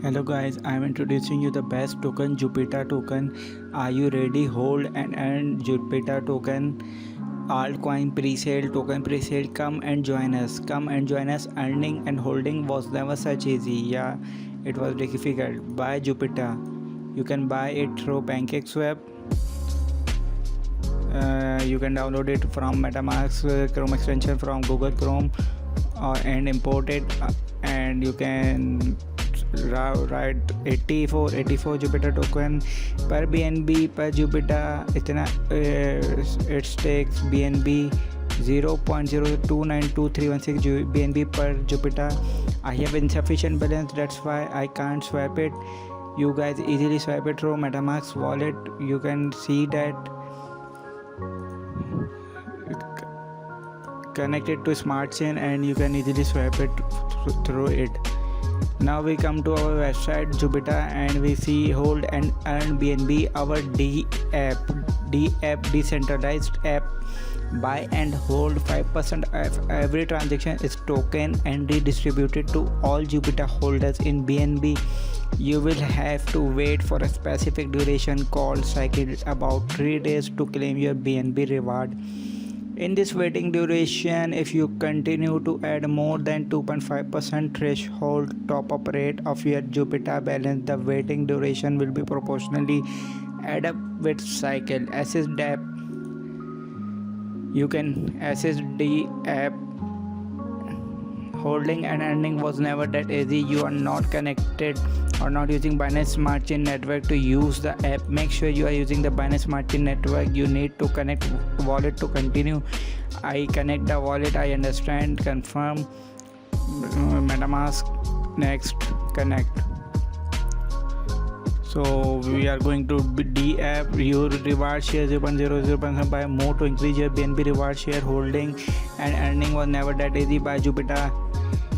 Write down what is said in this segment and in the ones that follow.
Hello guys, I am introducing you the best token, Jupiter token. Are you ready? Hold and earn Jupiter token. Altcoin pre-sale, token pre-sale. Come and join us. Come and join us. Earning and holding was never such easy. Yeah, it was difficult. Buy Jupiter. You can buy it through PancakeSwap. You can download it from MetaMask Chrome extension from Google Chrome and import it, and you can write 84 Jupiter token per BNB per Jupiter. इतना it takes BNB 0.0292316 BNB per Jupiter. I have insufficient balance, that's why I can't swap it. You guys easily swap it through MetaMask wallet. You can see that connected to smart chain and you can easily swap it through it. Now we come to our website Jupiter and we see hold and earn BNB, our D app decentralized app. Buy and hold 5% of every transaction is token and redistributed to all Jupiter holders in BNB. You will have to wait for a specific duration called cycle, about 3 days, to claim your BNB reward. In this waiting duration, if you continue to add more than 2.5% threshold top-up rate of your Jupiter balance, the waiting duration will be proportionally add up with cycle. Access DApp. You can access the app. Holding and earning was never that easy. You are not connected or not using Binance Smart Chain network to use the app. Make sure you are using the Binance Smart Chain network. You need to connect wallet to continue. I connect the wallet. I understand. Confirm. MetaMask. Next. Connect. So we are going to D app. Your reward share 0.00% buy more to increase your BNB reward share. Holding and earning was never that easy. Buy Jupiter.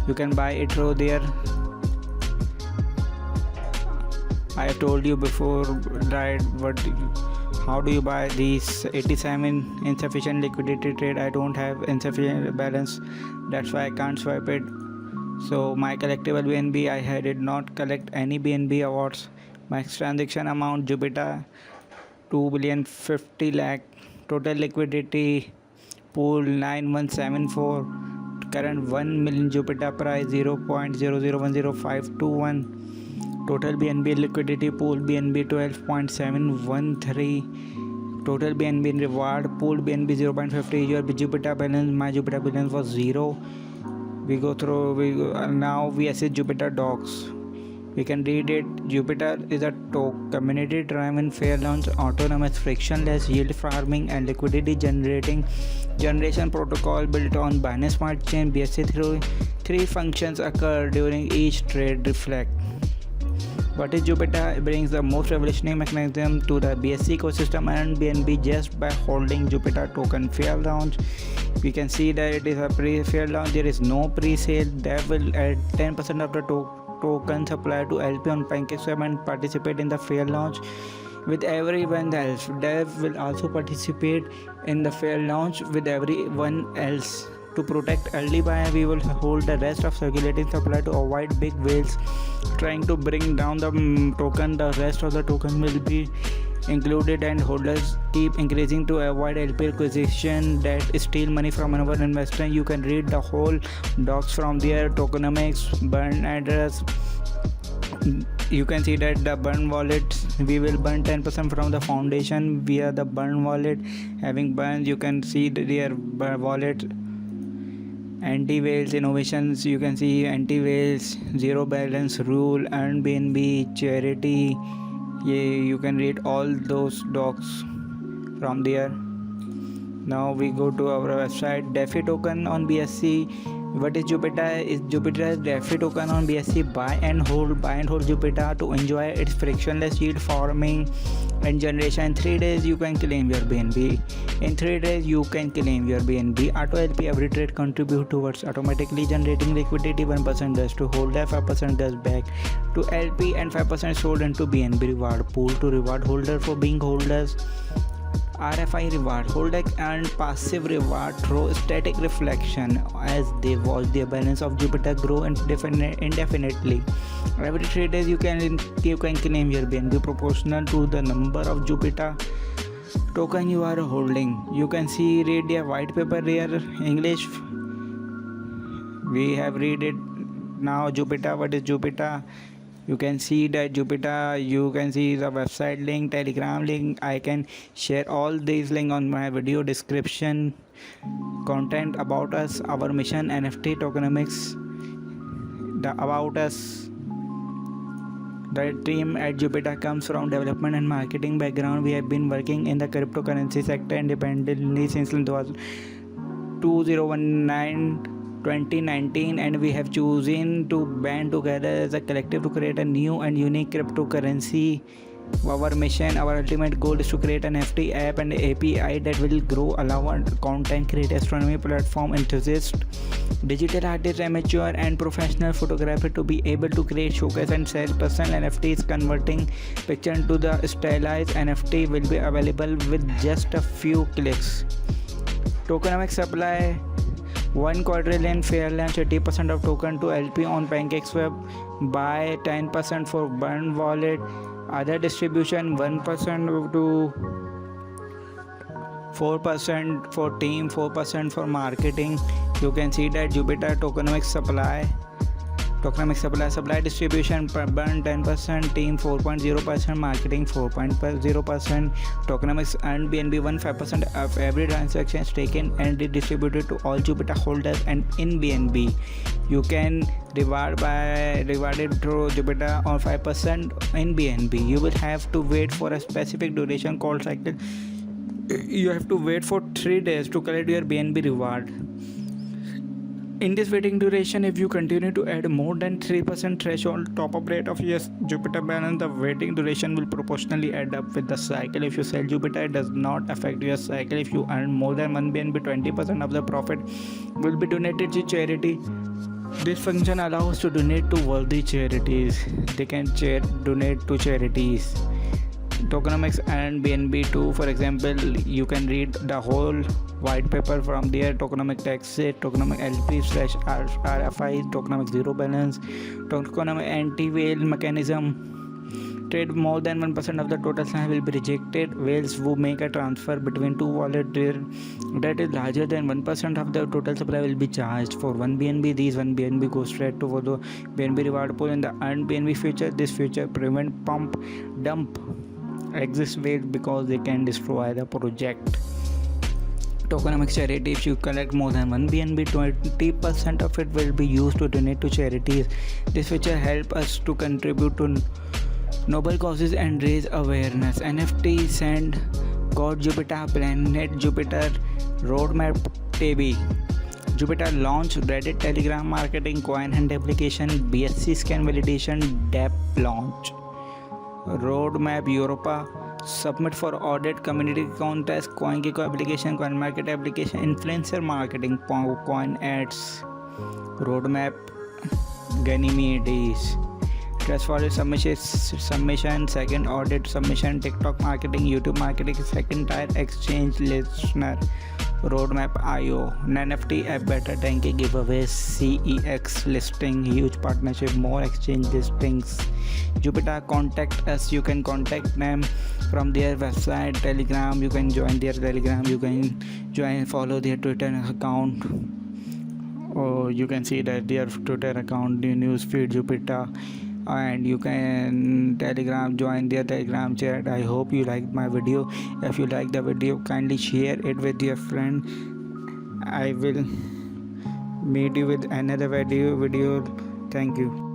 You can buy it through there. I have told you before, right? How do you buy these? 87 insufficient liquidity trade. I don't have insufficient balance, that's why I can't swipe it. So my collectible BNB, I did not collect any BNB awards. Max transaction amount Jupiter 2,050,000,000. Total liquidity pool 9174. Current 1 million Jupiter price 0.0010521. Total BNB liquidity pool BNB 12.713. Total BNB reward pool BNB 0.50. Your Jupiter balance, my Jupiter balance was 0. Now we assess Jupiter docs. We can read it. Jupiter is a community driven, fair launch, autonomous, frictionless yield farming and liquidity generation protocol built on Binance Smart Chain. BSC three functions occur during each trade. Reflect. What is Jupiter? It brings the most revolutionary mechanism to the BSC ecosystem and BNB just by holding Jupiter token. Fair launch. We can see that it is a fair launch. There is no pre-sale. That will add 10% of the token supply to LP on PancakeSwap and participate in the fair launch with everyone else. Dev will also participate in the fair launch with everyone else. To protect early buyer, we will hold the rest of circulating supply to avoid big whales trying to bring down the token. The rest of the token will be included and holders keep increasing to avoid LP acquisition that steal money from another investor. You can read the whole docs from their tokenomics, burn address. You can see that the burn wallet, we will burn 10% from the foundation via the burn wallet. Having burns, you can see their wallet. Anti-whales innovations, you can see anti-whales, zero balance rule, earn BNB, charity. You can read all those docs from there. Now we go to our website. DeFi token on BSC. What is Jupiter? Is Jupiter's DeFi token on BSC. Buy and hold Jupiter to enjoy its frictionless yield farming and generation. In 3 days you can claim your BNB. In 3 days you can claim your BNB. Auto LP, every trade contribute towards automatically generating liquidity. 1% goes to holder, 5% goes back to LP and 5% sold into BNB reward pool to reward holder for being holders. RFI reward. Holders earn passive reward through static reflection as they watch their balance of Jupiter grow indefinitely. Every 3 days you can claim your BNB proportional to the number of Jupiter token you are holding. You can read their white paper here, English. We have read it now. Jupiter, what is Jupiter? You can see that Jupiter, you can see the website link, Telegram link. I can share all these links on my video description. Content about us, our mission, NFT tokenomics, the about us. The team at Jupiter comes from development and marketing background. We have been working in the cryptocurrency sector independently since 2019, and we have chosen to band together as a collective to create a new and unique cryptocurrency. Our mission, our ultimate goal is to create an NFT app and API that will grow, allow content creators, astronomy platform enthusiasts, digital artists, amateur and professional photographer to be able to create, showcase and sell personal NFTs. Converting picture into the stylized NFT will be available with just a few clicks. Tokenomics supply 1 quadrillion fair launch 80% of token to LP on PancakeSwap, buy 10% for Burn Wallet, other distribution 1% to 4% for team, 4% for marketing. You can see that Jupiter tokenomics supply distribution per burn 10%, team 4.0%, marketing 4.0%. Tokenomics earned BNB 15% of every transaction taken and distributed to all Jupiter holders and in BNB. You can rewarded through Jupiter on 5% in BNB. You will have to wait for a specific duration called cycle. You have to wait for 3 days to collect your BNB reward. In this waiting duration, if you continue to add more than 3% threshold top-up rate of your Jupiter balance, the waiting duration will proportionally add up with the cycle. If you sell Jupiter, it does not affect your cycle. If you earn more than 1 BNB, 20% of the profit will be donated to charity. This function allows to donate to worthy charities. They can donate to charities. Tokenomics and BNB2, for example, you can read the whole white paper from there. Tokenomic exit, tokenomic LP/RFI, tokenomic zero balance, tokenomic anti-whale mechanism. Trade more than 1% of the total supply will be rejected. Whales who make a transfer between two wallets that is larger than 1% of the total supply will be charged. For 1 BNB, these 1 BNB goes straight to the BNB reward pool. In the earned BNB feature, this feature prevent pump dump exist whales because they can destroy the project. Tokenomics charity, if you collect more than 1 BNB, 20% of it will be used to donate to charities. This feature helps us to contribute to noble causes and raise awareness. NFT send God Jupiter, Planet Jupiter, Roadmap TB. Jupiter launch, Reddit, Telegram marketing, coin hunt application, BSC scan validation, DApp launch. Roadmap Europa, submit for audit, community contest, CoinGecko application, coin market application, influencer marketing, coin ads. Roadmap Ganymedes, trust wallet submission, second audit submission, TikTok marketing, YouTube marketing, second tier exchange listener. Roadmap IO, NFT app beta, 10K giveaways, CEX listing, huge partnership, more exchange listings. Jupiter contact us, you can contact them from their website, Telegram, you can join their Telegram, you can follow their Twitter account, or you can see that their Twitter account, the newsfeed Jupiter, and you can join their Telegram chat. I hope you liked my video. If you like the video, kindly share it with your friend. I will meet you with another video. Thank you.